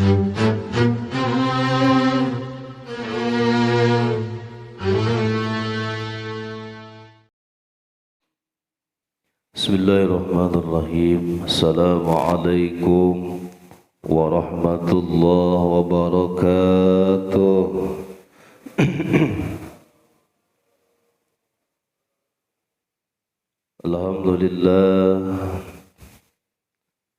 Bismillahirrahmanirrahim. Assalamualaikum warahmatullahi wabarakatuh.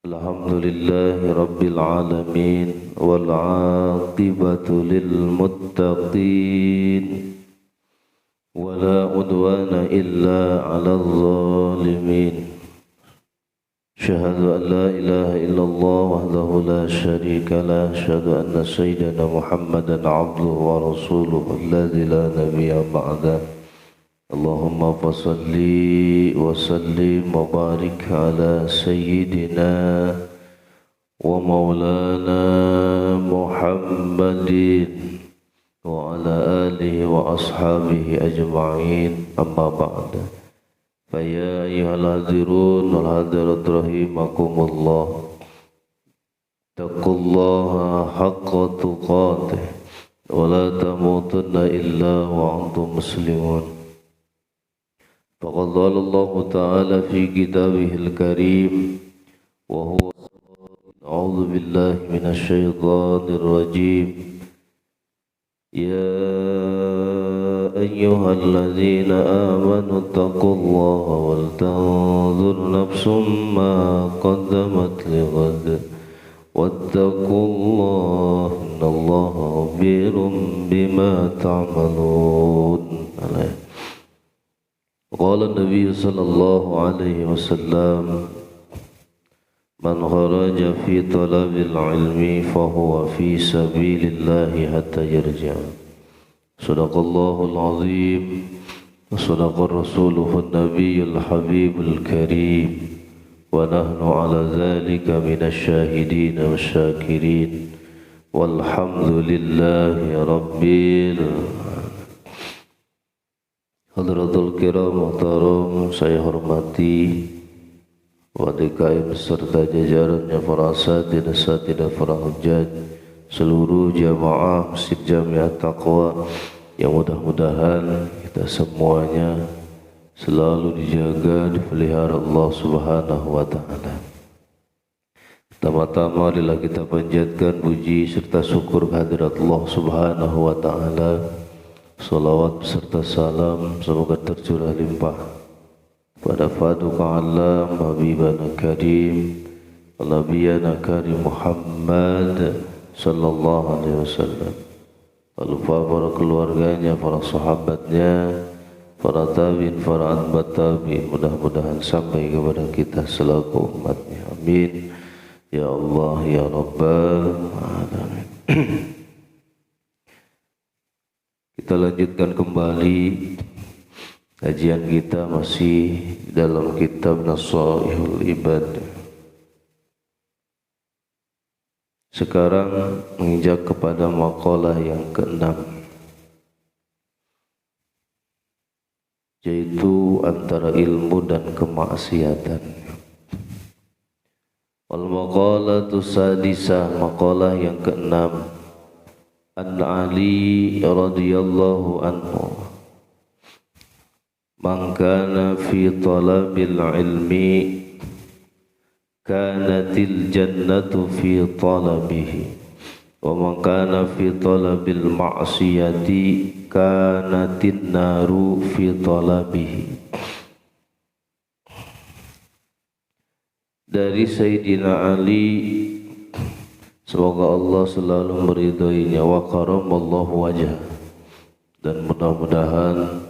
Alhamdulillahi rabbil alamin wal aqibatu lil muttaqin wala udwana illa 'alal zalimin. Asyhadu an la ilaha illallah wahdahu la syarika lah, asyhadu anna sayyidana Muhammadan 'abduhu wa rasuluhu alladzi la nabiyya ba'dah. Allahumma fassalli wa sallim wa barik ala sayyidina wa maulana Muhammadin wa ala alihi wa ashabihi ajma'in, amma ba'da. Faya ayyuhal hadirun wal hadirat rahimakumullah, taqullaha haqqa tuqatih wa la tamutunna illa wa antum muslimun. Faqad qala Allah ta'ala fi kitabihil karim wa huwa a'udzu billahi minasy syaithanir rajim. يا أيها الذين آمنوا اتقوا الله ولتنظر نفس ما قدمت لغد واتقوا الله إن الله خبير بما تعملون. قال النبي صلى الله عليه وسلم من خرج في طلب العلم فهو في سبيل الله حتى يرجع. صدق الله العظيم وصدق رسوله النبي الحبيب الكريم ونحن على ذلك من الشاهدين والشاكرين والحمد لله رب العالمين. Hadratul kiram muhtaram, saya hormati Wadikaim serta jajarannya para asatidz dan para hujjaj, seluruh jamaah Masjid Jamiah Taqwa, yang mudah-mudahan kita semuanya selalu dijaga, dipelihara Allah Subhanahu wa taala. Pertama-tama marilah kita panjatkan puji serta syukur kehadirat Allah Subhanahu wa taala. Salawat serta salam semoga tercurah limpah pada Faduqa Alam Habibana Karim Nabiyana Karim Muhammad sallallahu alaihi wasallam, lupa para keluarganya, para sahabatnya, para tabi'in, para atba' tabi'in, mudah-mudahan sampai kepada kita selaku umatnya. Amin ya Allah ya Rabbal Alamin. Kita lanjutkan kembali kajian kita masih dalam kitab Nasaihul Ibad. Sekarang menginjak kepada maqalah yang ke-6, yaitu antara ilmu dan kemaksiatan. Wal maqalatu sadisah, maqalah yang ke-6, An Ali radhiyallahu anhu, man kana fi talabil ilmi kanatil jannatu fi talabihi wa man kana fi talabil ma'siyati kanatin naru fi talabihi. Dari Sayyidina Ali, semoga Allah selalu meridhoinya, wa karamallahu wajhah, dan mudah-mudahan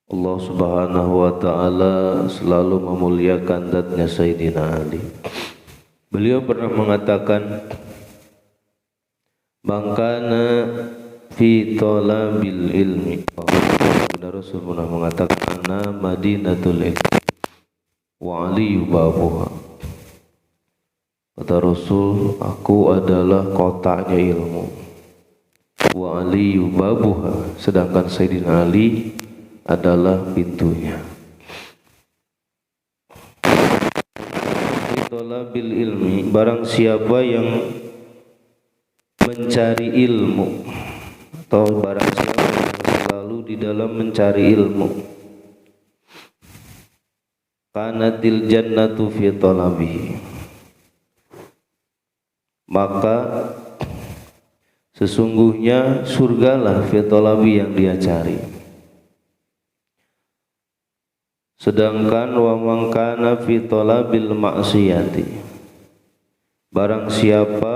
Allah Subhanahu wa ta'ala selalu memuliakan zatnya Sayyidina Ali. Beliau pernah mengatakan, man kana fi talabil ilmi, Rasul pernah mengatakan, ana madinatul ilmi wa aliyu babuha. Kata Rasul, aku adalah kotanya ilmu, wa aliyu babuha, sedangkan Sayyidina Ali adalah pintunya. talabil ilmi, barang siapa yang mencari ilmu, atau barang siapa yang selalu di dalam mencari ilmu, kanatil jannatu fi talabihi, maka sesungguhnya surgalah fi talabi yang dia cari. Sedangkan wa man kana fi talabil maksiyati, barang siapa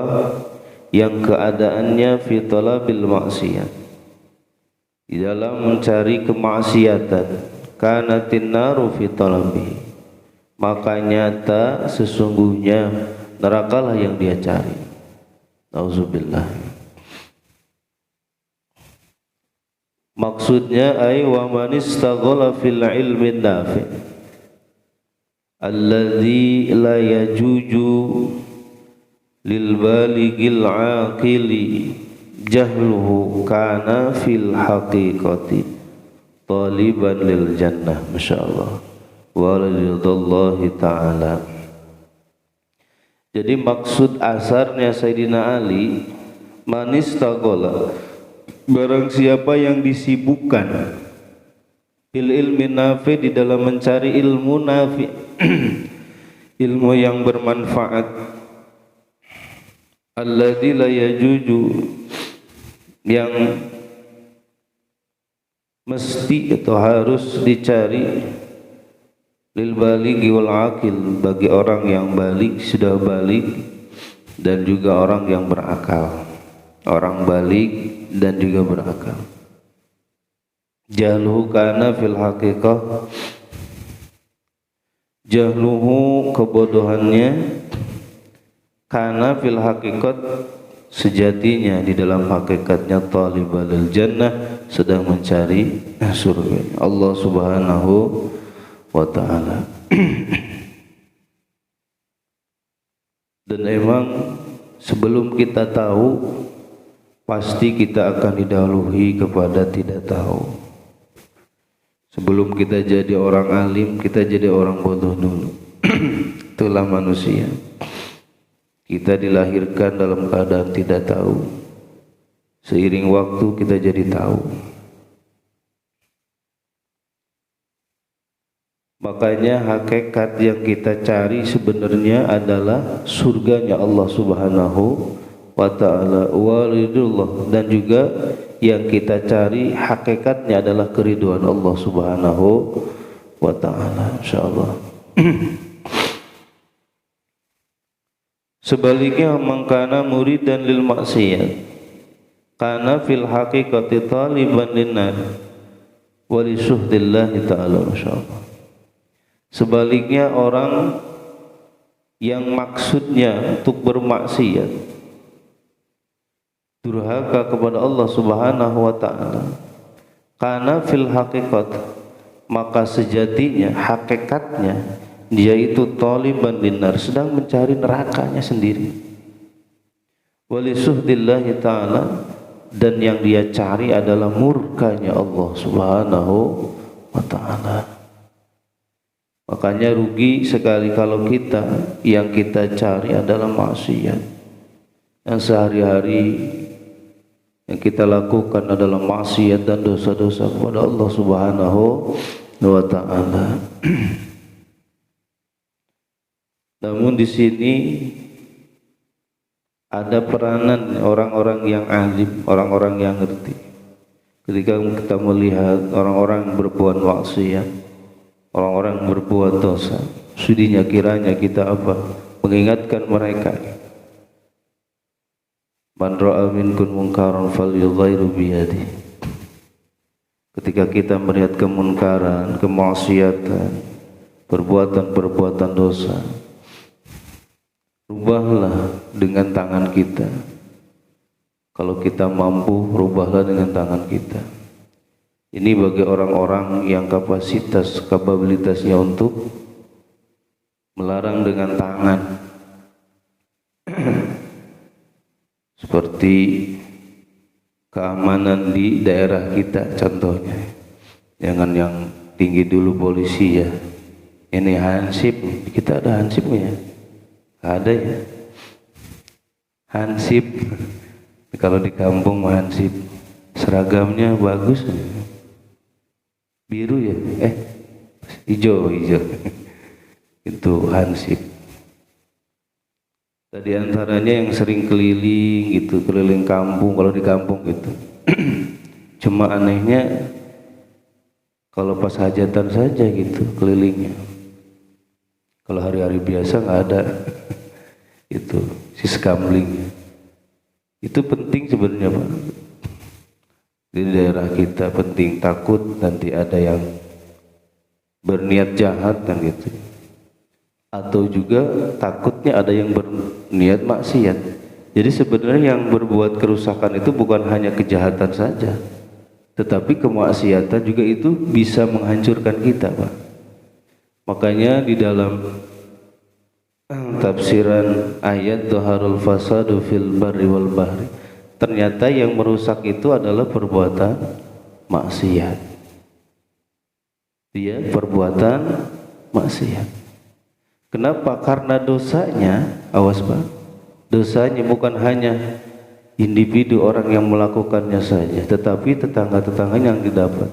yang keadaannya fi talabil maksiyat, di dalam mencari kemaksiatan, kanatin naru fi talabi, maka nyata sesungguhnya nerakalah yang dia cari. Nauzubillah. Maksudnya ay wa man istaghala fil ilmi nafi alladzi la yajuju lil baligil aqili jahluhu kana fil haqiqati taliban lil jannah. Masyaallah wa ridwallahi ta'ala. Jadi maksud asarnya Sayyidina Ali, manistaghala, barang siapa yang disibukkan bil ilmi nafi, di dalam mencari ilmu nafi ilmu yang bermanfaat, alladzi la yajuju, yang mesti atau harus dicari, lil balighi wal aqil, bagi orang yang balik, sudah balik, dan juga orang yang berakal. Orang balik dan juga berakal. Jahluhu kana fil haqiqah, jahluhu kebodohannya, kana fil haqiqat sejatinya di dalam hakikatnya, talibalil jannah sedang mencari surga Allah Subhanahu wa ta'ala. Dan emang sebelum kita tahu, pasti kita akan didahului kepada tidak tahu. Sebelum kita jadi orang alim, kita jadi orang bodoh dulu. Itulah manusia. Kita dilahirkan dalam keadaan tidak tahu. Seiring waktu kita jadi tahu. Makanya hakikat yang kita cari sebenarnya adalah surganya Allah Subhanahu wa ta'ala, walidullah, dan juga yang kita cari hakikatnya adalah keriduan Allah Subhanahu wa ta'ala, insyaallah. Sebaliknya, mangkana muridan lil maksiyat kana fil haqiqati taliban linnar wa li syuhdillahi ta'ala, insyaallah. Sebaliknya, orang yang maksudnya untuk bermaksiat, durhaka kepada Allah Subhanahu wa ta'ala, karena fil haqiqat, maka sejatinya, hakikatnya, dia itu taliban linnar, sedang mencari nerakanya sendiri. Wali suhdillahi ta'ala, dan yang dia cari adalah murkanya Allah Subhanahu wa ta'ala. Makanya rugi sekali kalau kita yang kita cari adalah maksiat, yang sehari-hari yang kita lakukan adalah maksiat dan dosa-dosa kepada Allah Subhanahu wa ta'ala. Namun di sini ada peranan orang-orang yang alim, orang-orang yang ngerti. Ketika kita melihat orang-orang berbuat maksiat, orang-orang berbuat dosa, sudinya kiranya kita apa? Mengingatkan mereka. Man ra'a minkum munkaran falyughayyirhu biyadihi. Ketika kita melihat kemunkaran, kemaksiatan, perbuatan-perbuatan dosa, rubahlah dengan tangan kita. Kalau kita mampu, rubahlah dengan tangan kita. Ini bagi orang-orang yang kapabilitasnya untuk melarang dengan tangan. Seperti keamanan di daerah kita contohnya. Jangan yang tinggi dulu polisi ya. Ini hansip, kita ada hansipnya. Ada ya. Hansip. Kalau di kampung hansip. Seragamnya bagus. Biru ya? Hijau. Itu hansip. Tadi antaranya yang sering keliling gitu, keliling kampung, kalau di kampung gitu. Cuma anehnya kalau pas hajatan saja gitu kelilingnya. Kalau hari-hari biasa nggak ada. Itu si skamling. Itu penting sebenarnya Pak. Di daerah kita penting, takut nanti ada yang berniat jahat kan gitu. Atau juga takutnya ada yang berniat maksiat. Jadi sebenarnya yang berbuat kerusakan itu bukan hanya kejahatan saja, tetapi kemaksiatan juga itu bisa menghancurkan kita Pak. Makanya di dalam tafsiran ayat dhaharul fasadu fil barri wal bahri, ternyata yang merusak itu adalah perbuatan maksiat. Dia perbuatan maksiat. Kenapa? Karena dosanya, awas Pak, dosanya bukan hanya individu orang yang melakukannya saja, tetapi tetangga-tetangganya yang didapat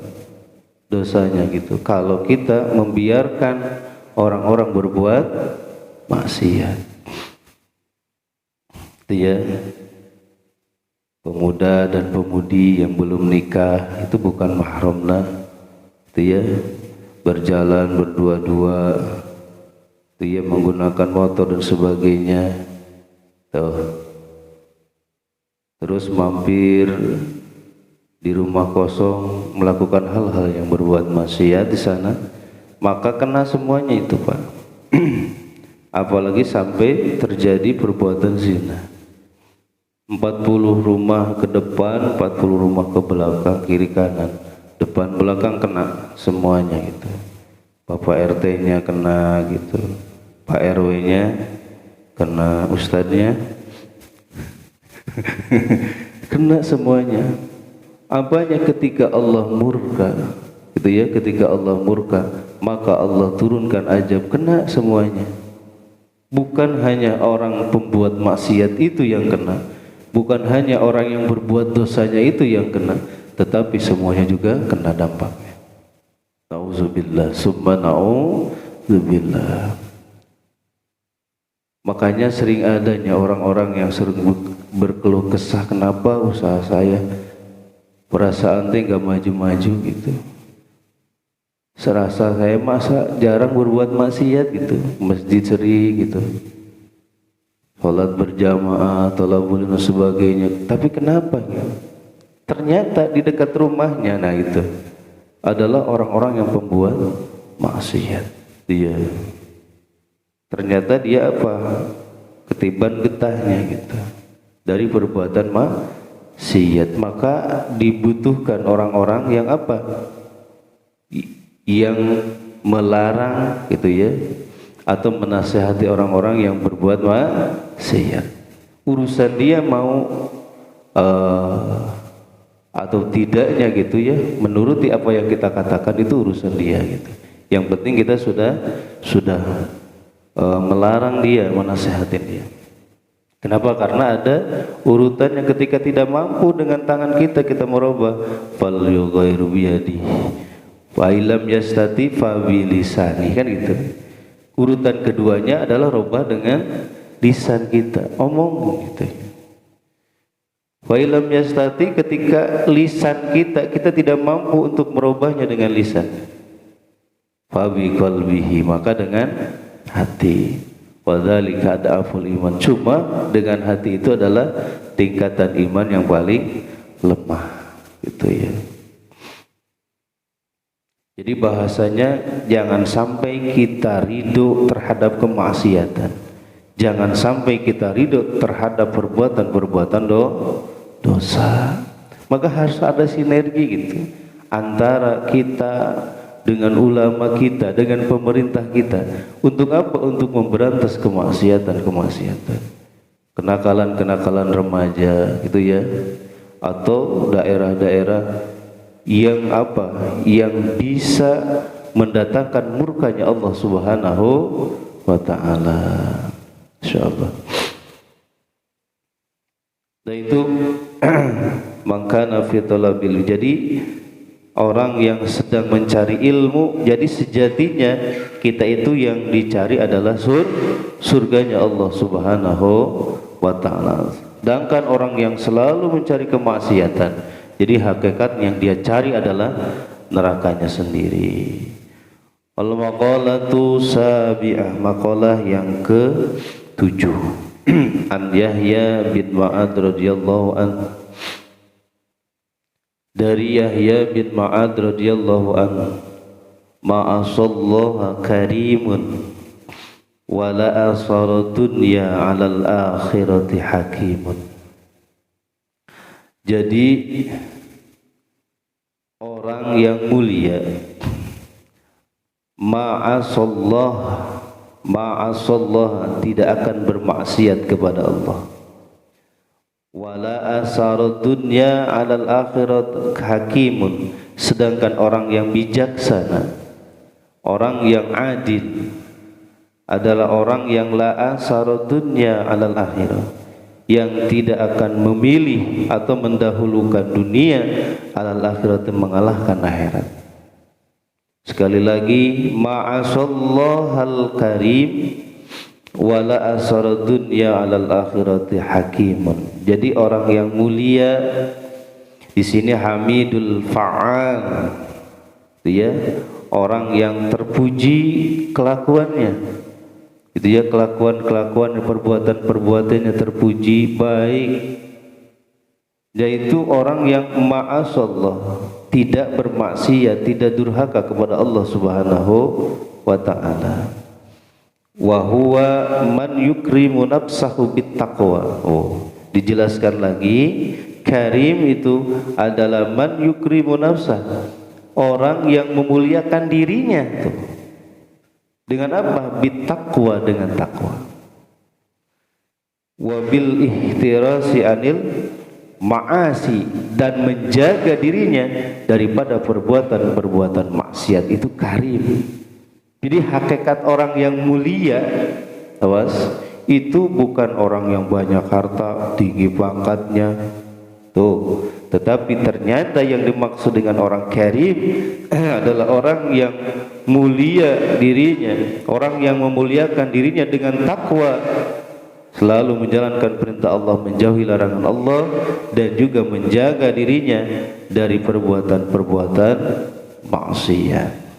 dosanya gitu. Kalau kita membiarkan orang-orang berbuat maksiat, dia pemuda dan pemudi yang belum nikah itu bukan mahramnya, dia berjalan berdua-dua, dia menggunakan motor dan sebagainya, terus mampir di rumah kosong melakukan hal-hal yang berbuat maksiat di sana, maka kena semuanya itu Pak. Apalagi sampai terjadi perbuatan zina. 40 rumah ke depan, 40 rumah ke belakang, kiri kanan, depan belakang kena semuanya gitu. Bapak RT-nya kena gitu, Pak RW-nya kena, ustadznya kena semuanya. Apanya? Ketika Allah murka gitu ya, ketika Allah murka maka Allah turunkan azab, kena semuanya. Bukan hanya orang pembuat maksiat itu yang kena, bukan hanya orang yang berbuat dosanya itu yang kena, tetapi semuanya juga kena dampaknya. Nauzubillah, summa nauzubillah. Makanya sering adanya orang-orang yang sering berkeluh kesah, kenapa usaha saya perasaan teh gak maju-maju gitu, serasa saya masa jarang berbuat maksiat gitu, masjid sering gitu, sholat berjamaah, thalabul dan sebagainya, tapi kenapa ya? Ternyata di dekat rumahnya, nah itu adalah orang-orang yang pembuat maksiat. Dia ternyata dia apa? Ketiban getahnya gitu dari perbuatan maksiat. Maka dibutuhkan orang-orang yang apa? Yang melarang gitu ya, atau menasihati orang-orang yang berbuat maksiat. Urusan dia mau atau tidaknya gitu ya, menuruti apa yang kita katakan itu urusan dia gitu. Yang penting kita sudah melarang dia, menasihatin dia. Kenapa? Karena ada urutannya. Ketika tidak mampu dengan tangan kita merubah, fal yughayyiru biyadihi wa illam yastati fa bilisani, kan gitu. Urutan keduanya adalah rubah dengan lisan kita, omong gitu. Wa illam yastati, ketika lisan kita tidak mampu untuk merubahnya dengan lisan, fa bi qalbihi, maka dengan hati. Wadzalika adaful iman, cuma dengan hati itu adalah tingkatan iman yang paling lemah gitu ya. Jadi bahasanya jangan sampai kita ridho terhadap kemaksiatan, jangan sampai kita ridho terhadap perbuatan-perbuatan dosa. Maka harus ada sinergi gitu antara kita dengan ulama kita, dengan pemerintah kita. Untuk apa? Untuk memberantas kemaksiatan-kemaksiatan, kenakalan-kenakalan remaja gitu ya, atau daerah-daerah yang apa? Yang bisa mendatangkan murkanya Allah Subhanahu wa ta'ala. insyaallah. Dan itu mangkana fi talabil, jadi orang yang sedang mencari ilmu, jadi sejatinya kita itu yang dicari adalah surganya Allah Subhanahu wa taala. Sedangkan orang yang selalu mencari kemaksiatan, jadi hakikat yang dia cari adalah nerakanya sendiri. Al-maqalatu sabi'ah, maqalah yang ke-7. An Yahya bin Ma'ad radhiyallahu anhu, dari Yahya bin Ma'ad radhiyallahu anhu, ma'asallaha karimun wala asara dunya 'alal akhirati hakimun. Jadi orang yang mulia, ma'asallah tidak akan bermaksiat kepada Allah. Wala asarud dunya 'alal akhirat hakimun, sedangkan orang yang bijaksana, orang yang adil adalah orang yang la asarud dunya 'alal akhirat, yang tidak akan memilih atau mendahulukan dunia 'alal akhirat, mengalahkan akhirat. Sekali lagi, ma'asallahal karim wala asara dunya 'alal akhirati hakimun. Jadi orang yang mulia di sini hamidul fa'al, ya, orang yang terpuji kelakuannya, itu ya, kelakuan perbuatannya terpuji baik, yaitu orang yang ma'asallah, tidak bermaksiat, tidak durhaka kepada Allah Subhanahu wa taala. Wa huwa man yukrimu nafsahu bittaqwa. Dijelaskan lagi, karim itu adalah man yukrimu nafsah, orang yang memuliakan dirinya tuh. Dengan apa? Bittaqwa, dengan takwa. Wa bil ihtirasi anil ma'asi, dan menjaga dirinya daripada perbuatan-perbuatan maksiat, itu karim. Jadi hakikat orang yang mulia, awas, itu bukan orang yang banyak harta, tinggi pangkatnya tuh, tetapi ternyata yang dimaksud dengan orang karim adalah orang yang mulia dirinya, orang yang memuliakan dirinya dengan takwa, selalu menjalankan perintah Allah, menjauhi larangan Allah, dan juga menjaga dirinya dari perbuatan-perbuatan maksiat.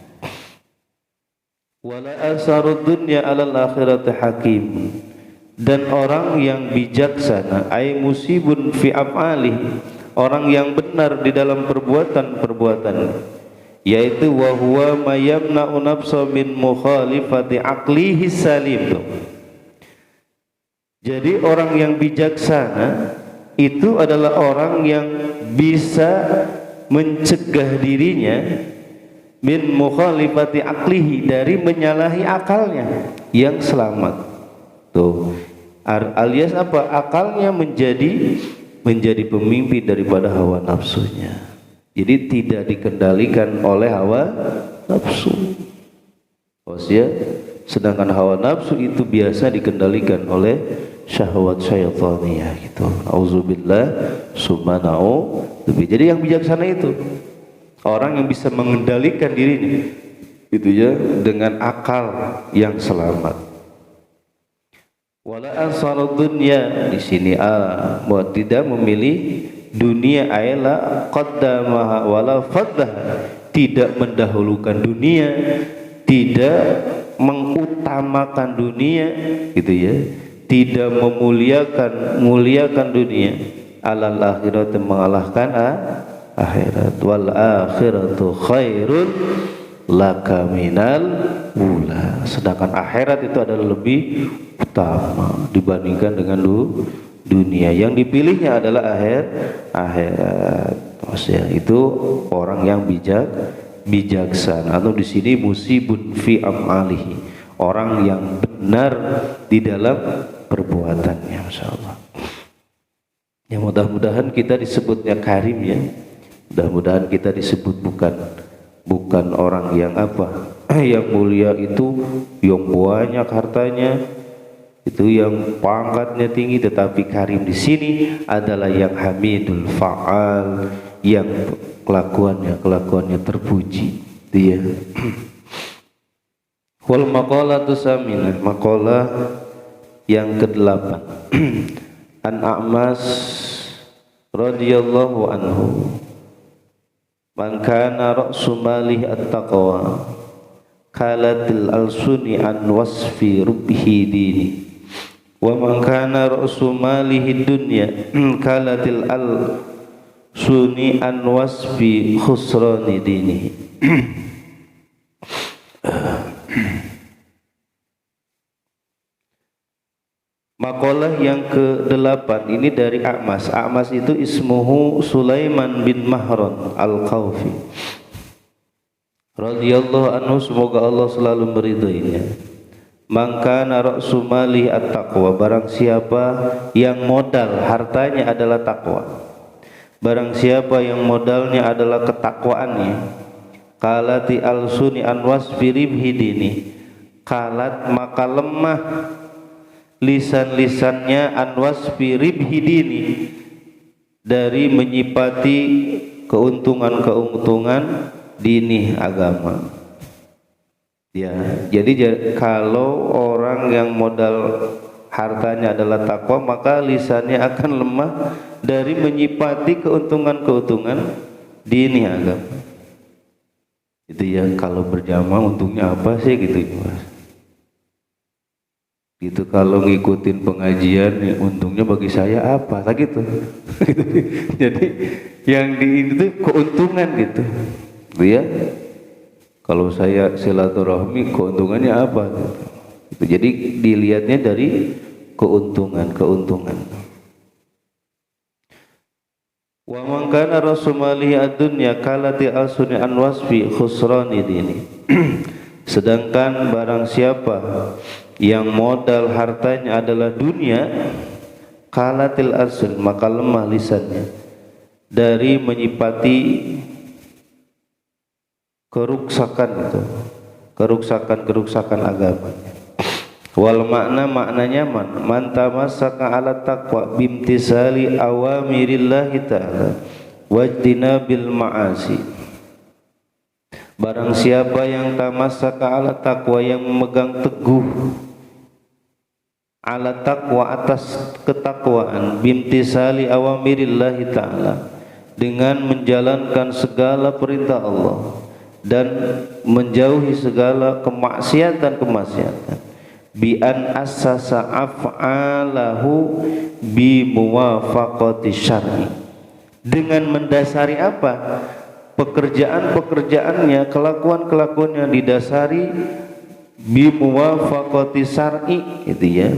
Wala asarud dunya 'alal akhirati hakim, dan orang yang bijaksana, ay musibun fi af'alih, orang yang benar di dalam perbuatan-perbuatan, yaitu wa huwa mayamna'u nafsa min mukhalifati aqlihi salim. Jadi orang yang bijaksana itu adalah orang yang bisa mencegah dirinya min mukhalifati aqlihi, dari menyalahi akalnya yang selamat. Tuh, alias apa? Akalnya menjadi pemimpin daripada hawa nafsunya. Jadi tidak dikendalikan oleh hawa nafsu. Ya, sedangkan hawa nafsu itu biasa dikendalikan oleh syahwat syaitaniyah gitu. Auzubillah subhanahu. Jadi yang bijaksana itu orang yang bisa mengendalikan dirinya, itu ya, dengan akal yang selamat. Wala ansarud dunya, di sini buat tidak memilih dunia, ayla qaddamaha wala faddah, tidak mendahulukan dunia, tidak mengutamakan dunia, gitu ya, tidak memuliakan dunia, alal akhirat, mengalahkan akhirat. Wal akhiratu khairun laka minal ula, sedangkan akhirat itu adalah lebih utama dibandingkan dengan dunia. Yang dipilihnya adalah akhirat. Maksudnya itu orang yang bijaksana, atau di sini musibun fi amalihi, orang yang benar di dalam perbuatannya. Masyaallah. Ya, mudah-mudahan kita disebutnya karim ya. Mudah-mudahan kita disebut bukan orang yang apa? Yang mulia itu yang banyak hartanya, Itu yang pangkatnya tinggi tetapi karim di sini adalah yang hamidul fa'al, yang kelakuannya terpuji. Dia. Wal maqalatu saminah, maqalah yang ke-8. An A'mas radhiyallahu anhu, man kana ra'su malih at-taqwa kalatil alsuni an wasfi rubhi dini, wa man kana ra'su malihi dunya kalatil alsuni an wasfi khusrani dini. Maqalah yang ke-8 ini dari A'mas. A'mas itu ismuhu Sulaiman bin Mahran al-Khawfi radhiyallahu anhu, semoga Allah selalu meridhoinya. Man kana ra'su mali at-taqwa, barang siapa yang modal hartanya adalah takwa, barang siapa yang modalnya adalah ketakwaannya, kalati al-suni an wasfi ribhi dini, kalat maka lemah lisan-lisannya an wasfi ribhi dini, dari menyipati keuntungan-keuntungan dini agama. Ya, jadi kalau orang yang modal hartanya adalah takwa, maka lisannya akan lemah dari menyipati keuntungan-keuntungan dini agama. Itu ya, kalau berjamaah untungnya apa sih gitu, Mas? Gitu, kalau ngikutin pengajian untungnya bagi saya apa, tak gitu. Jadi yang di ini tuh keuntungan gitu. Ya, kalau saya silaturahmi keuntungannya apa gitu. Jadi dilihatnya dari keuntungan. Wa man kana rasumalihi ad-dunya kalati asuni an wasfi khusrani dini. Sedangkan barang siapa yang modal hartanya adalah dunia, kalatil asun, maka lemah lisannya dari menyipati keruksakan agamanya. Wal maknanya man tamassaka ala taqwa bimtisali awamirillahi ta'ala wajtinabil ma'asi. Barang siapa yang tamassaka ala taqwa, yang memegang teguh ala taqwa, atas ketakwaan, bimtisali awamirillahi ta'ala, dengan menjalankan segala perintah Allah dan menjauhi segala kemaksiatan, bi an assasa af'alahu bi muwafaqati syar'i, dengan mendasari apa? Pekerjaannya, kelakuannya didasari bi muwafaqati syar'i, itu ya,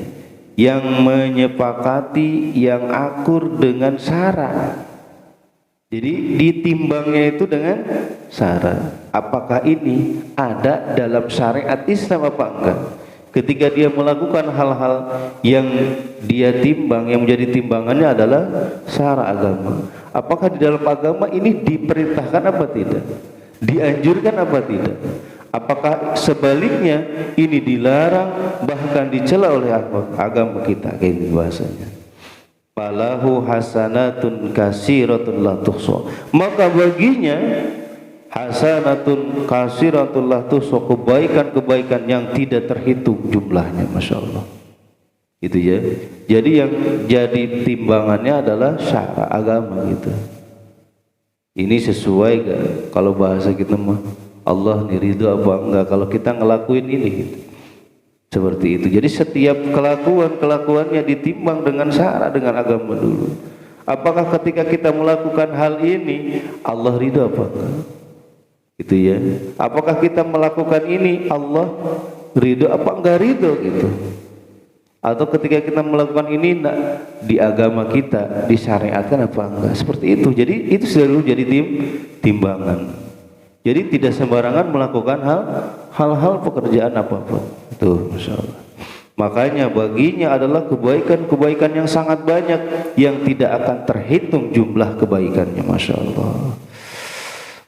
yang menyepakati, yang akur dengan syara. Jadi ditimbangnya itu dengan syara. Apakah ini ada dalam syariat Islam apa enggak? Ketika dia melakukan hal-hal yang dia timbang, yang menjadi timbangannya adalah syara agama, apakah di dalam agama ini diperintahkan apa tidak? Dianjurkan apa tidak? Apakah sebaliknya ini dilarang, bahkan dicela oleh agama kita? Kayak bahasanya. Falahu hasanatun kasiratun la tuhsa, maka baginya hasanatun kasiratun la tuhsa, kebaikan yang tidak terhitung jumlahnya, Masya Allah. Itu ya. Jadi yang jadi timbangannya adalah syara agama gitu. Ini sesuai gak kalau bahasa kita mah, Allah nih ridho apa enggak kalau kita ngelakuin ini gitu. Seperti itu. Jadi setiap kelakuannya ditimbang dengan syara, dengan agama dulu. Apakah ketika kita melakukan hal ini Allah ridho apa enggak? Itu ya. Apakah kita melakukan ini Allah ridho apa enggak ridho gitu? Atau ketika kita melakukan ini di agama kita disyariatkan apa enggak? Seperti itu. Jadi itu selalu jadi timbangan. Jadi tidak sembarangan melakukan hal-hal pekerjaan apapun. Tuh, Masya Allah. Makanya baginya adalah kebaikan yang sangat banyak yang tidak akan terhitung jumlah kebaikannya, Masya Allah.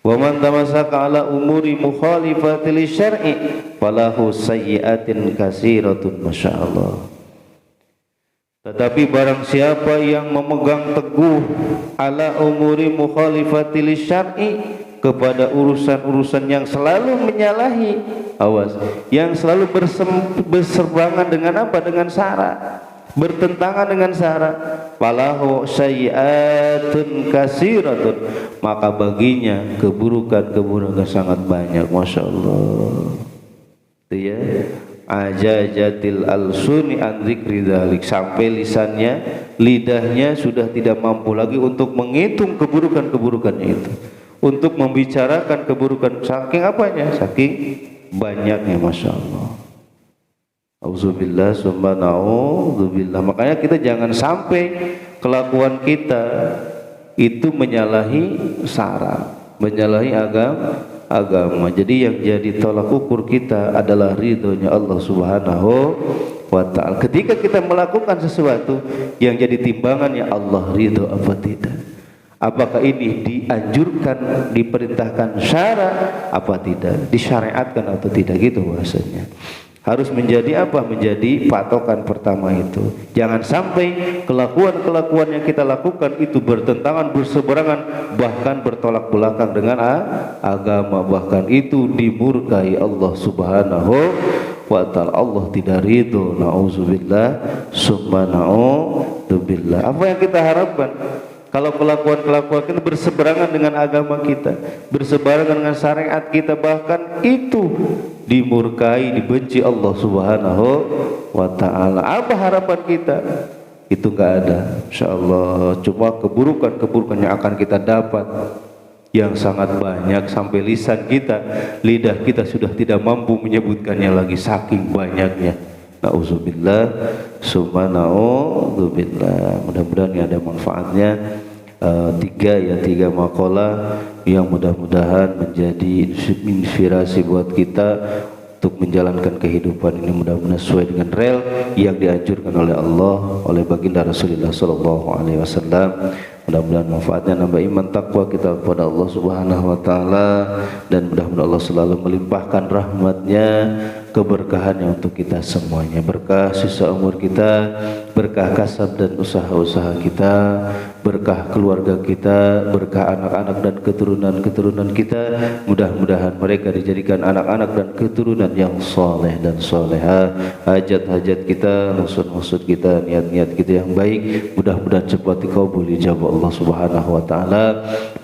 Wa man tamassaka ala umuri mukhalifati lisyar'i falahu sayyi'atin katsiratun, Masya Allah. Tetapi barang siapa yang memegang teguh ala umuri mukhalifatil syar'i, kepada urusan-urusan yang selalu menyalahi, awas, yang selalu berseberangan dengan apa? Dengan syarak, bertentangan dengan syarak, falahu sayyi'atun kasiratun, maka baginya keburukan-keburukan sangat banyak. Masya Allah. Itu ya, ajajatil alsuni an dzikri dzalik, sampai lisannya, lidahnya sudah tidak mampu lagi untuk menghitung keburukan-keburukannya itu, untuk membicarakan keburukan. Saking apanya? Saking banyaknya. Masya Allah. Auzubillah summa na'udzubillah. Makanya kita jangan sampai kelakuan kita itu menyalahi syarak, menyalahi agama. Jadi yang jadi tolak ukur kita adalah ridhonya Allah Subhanahu wa ta'ala. Ketika kita melakukan sesuatu, yang jadi timbangannya Allah ridho apa tidak. Apakah ini dianjurkan, diperintahkan syarak apa tidak, disyariatkan atau tidak, gitu bahasanya. Harus menjadi apa? Menjadi patokan pertama itu. Jangan sampai kelakuan-kelakuan yang kita lakukan itu bertentangan, berseberangan, bahkan bertolak belakang dengan agama, bahkan itu dimurkai Allah Subhanahu wa ta'ala. Allah tidak ridho. Na'udzubillah summa na'udzubillah. Apa yang kita harapkan? Kalau kelakuan-kelakuan kita berseberangan dengan agama kita, berseberangan dengan syariat kita, bahkan itu dimurkai, dibenci Allah Subhanahu wa ta'ala. Apa harapan kita? Itu enggak ada, insyaallah. Cuma keburukan-keburukan yang akan kita dapat yang sangat banyak, sampai lisan kita, lidah kita sudah tidak mampu menyebutkannya lagi, saking banyaknya. Nauzubillah summa na'udzubillah. Mudah-mudahan ini ada manfaatnya. Tiga makalah yang mudah-mudahan menjadi inspirasi buat kita untuk menjalankan kehidupan ini, mudah-mudahan sesuai dengan rel yang dianjurkan oleh Allah, oleh baginda Rasulullah SAW. Mudah-mudahan manfaatnya nambah iman takwa kita kepada Allah Subhanahu wa ta'ala, dan mudah-mudahan Allah selalu melimpahkan rahmatnya, keberkahannya untuk kita semuanya. Berkah sisa umur kita, berkah kasab dan usaha-usaha kita, berkah keluarga kita, berkah anak-anak dan keturunan-keturunan kita. Mudah-mudahan mereka dijadikan anak-anak dan keturunan yang soleh dan soleha. Hajat-hajat kita, maksud-maksud kita, niat-niat kita yang baik, mudah-mudahan cepat dikabuli jawab Allah Subhanahu wa ta'ala.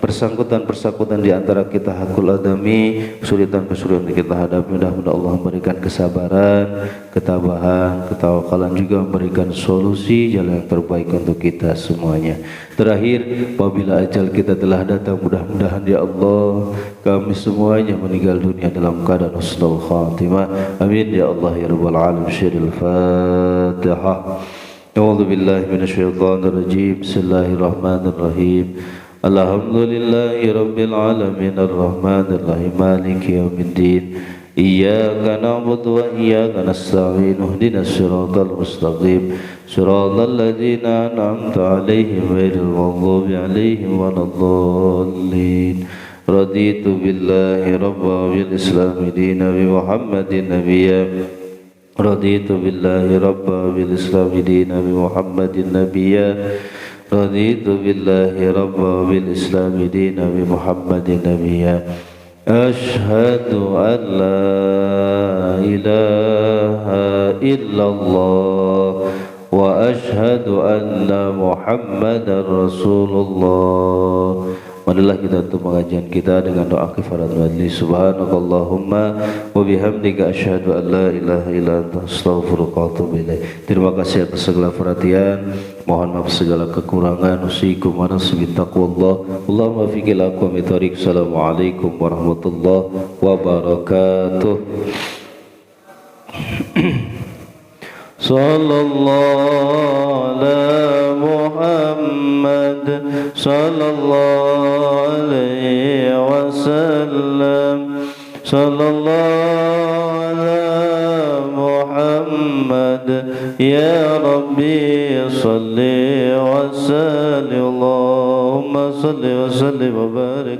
Persangkutan-persangkutan di antara kita hakul adami, kesulitan-kesulitan yang kita hadapi, mudah-mudahan Allah memberikan kesabaran, ketabahan, ketawakalan, juga memberikan solusi jalan yang terbaik untuk kita semuanya. Terakhir, apabila ajal kita telah datang, mudah-mudahan ya Allah kami semuanya meninggal dunia dalam keadaan husnul khatimah. Amin ya Allah ya rabbal alamin. Syiril Fatihah. A'udzu billahi minasyaitonir rajim. Bismillahirrahmanirrahim. Alhamdulillahi rabbil alamin arrahmanir rahim maliki yaumiddin. Iyyaka na'budu wa iyyaka nasta'in. Ihdinas siratal mustaqim. Siratal ladzina an'amta 'alaihim ghairil maghdubi 'alaihim waladdallin. Raditu billahi rabban bil islam dinan bi Muhammadin nabiyya. Raditu billahi rabban bil islam dinan bi Muhammadin nabiyya. Raditu billahi rabban bil islam dinan bi Muhammadin nabiyya. Ashhadu an la ilaha illallah wa ashhadu anna Muhammadar Rasulullah. Marilah kita tutup pengajian kita dengan doa kifarat majlis. Subhanakallahumma wa bihamdika asyhadu an la ilaha illa anta astaghfiruka wa atubu ilaik. Terima kasih atas segala perhatian. Mohon maaf segala kekurangan. Usikum wa nasibi taqwallah. Allahumma fiqil aqwa mitariq. Assalamualaikum warahmatullahi wabarakatuh. Sallallahu ala Muhammad sallallahu alaihi wasallam. Sallallahu ala Muhammad ya Rabbi salli wa sallim. Allahumma salli wa sallim wa barik